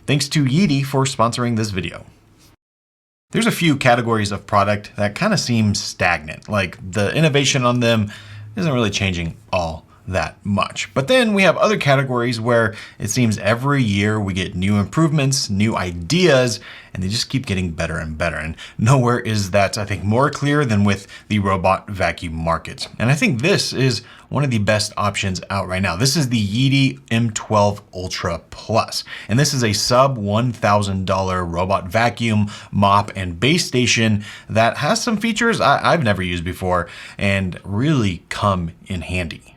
Thanks to YEEDI for sponsoring this video. There's a few categories of product that kind of seem stagnant, like the innovation on them isn't really changing all that much. But then we have other categories where it seems every year we get new improvements, new ideas, and they just keep getting better and better. And nowhere is that, I think, more clear than with the robot vacuum market. And I think this is one of the best options out right now. This is the YEEDI M12 ULTRA PLUS. And this is a sub $1,000 robot vacuum, mop, and base station that has some features I've never used before and really come in handy.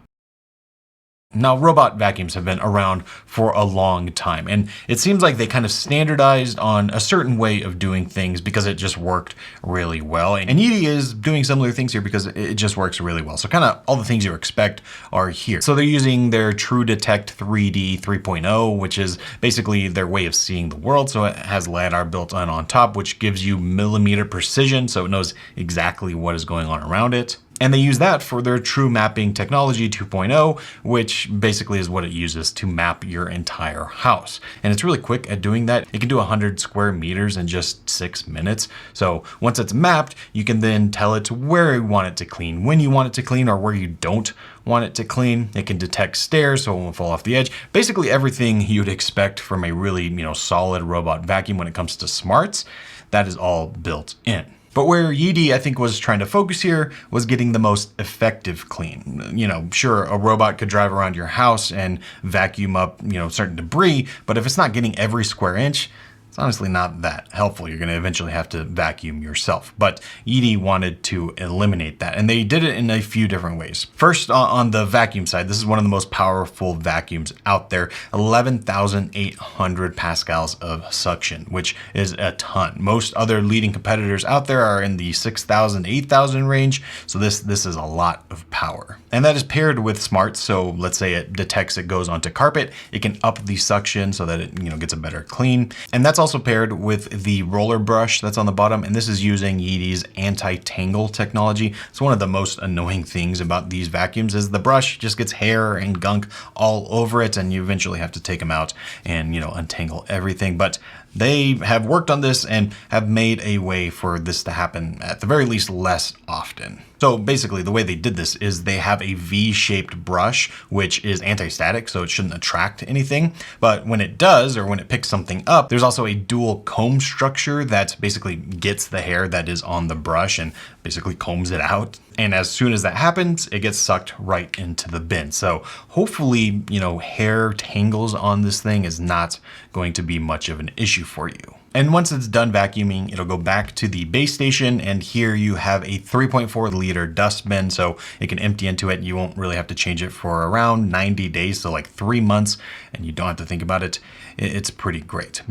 Now, robot vacuums have been around for a long time, and it seems like they kind of standardized on a certain way of doing things because it just worked really well. And YEEDI is doing similar things here because it just works really well. So kind of all the things you expect are here. So they're using their True Detect 3D 3.0, which is basically their way of seeing the world. So it has LiDAR built on top, which gives you millimeter precision, so it knows exactly what is going on around it. And they use that for their True Mapping Technology 2.0, which basically is what it uses to map your entire house. And it's really quick at doing that. It can do 100 square meters in just 6 minutes. So once it's mapped, you can then tell it where you want it to clean, when you want it to clean, or where you don't want it to clean. It can detect stairs so it won't fall off the edge. Basically everything you'd expect from a really, solid robot vacuum when it comes to smarts, that is all built in. But where YEEDI, I think, was trying to focus here was getting the most effective clean. Sure, a robot could drive around your house and vacuum up, certain debris, but if it's not getting every square inch, it's honestly not that helpful. You're going to eventually have to vacuum yourself. But YEEDI wanted to eliminate that, and they did it in a few different ways. First, on the vacuum side, this is one of the most powerful vacuums out there, 11,800 pascals of suction, which is a ton. Most other leading competitors out there are in the 6,000, 8,000 range, so this is a lot of power. And that is paired with smarts, so let's say it detects it goes onto carpet, it can up the suction so that it gets a better clean. And that's also paired with the roller brush that's on the bottom, and this is using YEEDI's anti-tangle technology. So one of the most annoying things about these vacuums is the brush just gets hair and gunk all over it, and you eventually have to take them out and untangle everything. But they have worked on this and have made a way for this to happen at the very least less often. So basically the way they did this is they have a V-shaped brush, which is anti-static, so it shouldn't attract anything. But when it does, or when it picks something up, there's also a dual comb structure that basically gets the hair that is on the brush and basically combs it out. And as soon as that happens, it gets sucked right into the bin. So hopefully, hair tangles on this thing is not going to be much of an issue for you. And once it's done vacuuming, it'll go back to the base station, and here you have a 3.4 liter dust bin, so it can empty into it. You won't really have to change it for around 90 days, so like 3 months, and you don't have to think about it. It's pretty great.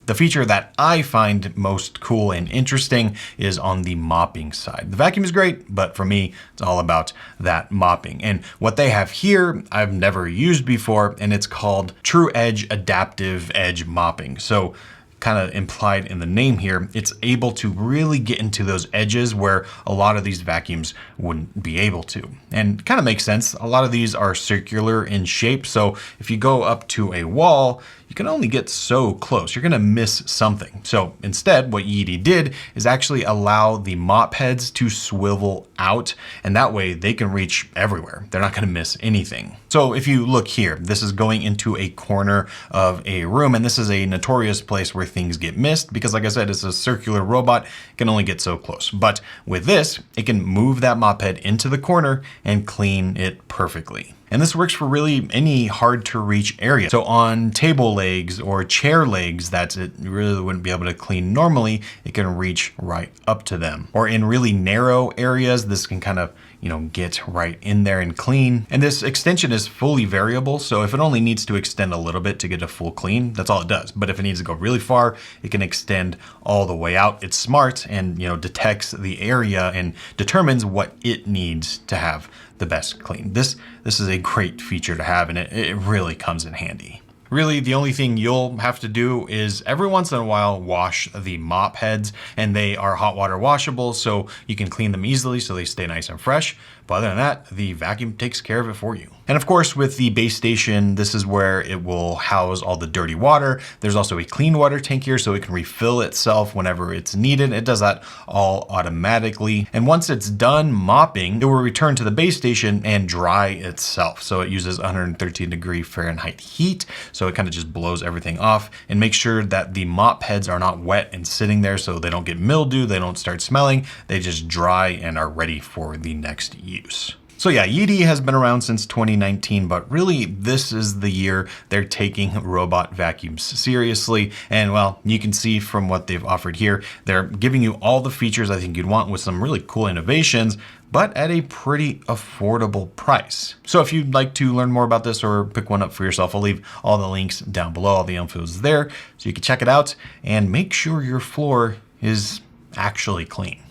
The feature that I find most cool and interesting is on the mopping side. The vacuum is great, but for me, it's all about that mopping. And what they have here, I've never used before, and it's called True Edge Adaptive Edge Mopping. So kind of implied in the name here, it's able to really get into those edges where a lot of these vacuums wouldn't be able to. And it kind of makes sense. A lot of these are circular in shape. So if you go up to a wall, you can only get so close. You're going to miss something. So instead, what YEEDI did is actually allow the mop heads to swivel out, and that way they can reach everywhere. They're not going to miss anything. So if you look here, this is going into a corner of a room, and this is a notorious place where things get missed because, like I said, it's a circular robot. It can only get so close. But with this, it can move that mop head into the corner and clean it perfectly. And this works for really any hard to reach area. So on table legs or chair legs that it really wouldn't be able to clean normally, it can reach right up to them. Or in really narrow areas, this can kind of, get right in there and clean. And this extension is fully variable. So if it only needs to extend a little bit to get a full clean, that's all it does. But if it needs to go really far, it can extend all the way out. It's smart and, detects the area and determines what it needs to have the best clean. This is a great feature to have, and it really comes in handy. Really, the only thing you'll have to do is every once in a while wash the mop heads, and they are hot water washable, so you can clean them easily so they stay nice and fresh. But other than that, the vacuum takes care of it for you. And of course, with the base station, this is where it will house all the dirty water. There's also a clean water tank here, so it can refill itself whenever it's needed. It does that all automatically. And once it's done mopping, it will return to the base station and dry itself. So it uses 113 Fahrenheit heat. So it kind of just blows everything off and makes sure that the mop heads are not wet and sitting there so they don't get mildew, they don't start smelling, they just dry and are ready for the next use. So yeah, YEEDI has been around since 2019, but really this is the year they're taking robot vacuums seriously. And well, you can see from what they've offered here, they're giving you all the features I think you'd want with some really cool innovations, but at a pretty affordable price. So if you'd like to learn more about this or pick one up for yourself, I'll leave all the links down below. All the info is there, so you can check it out and make sure your floor is actually clean.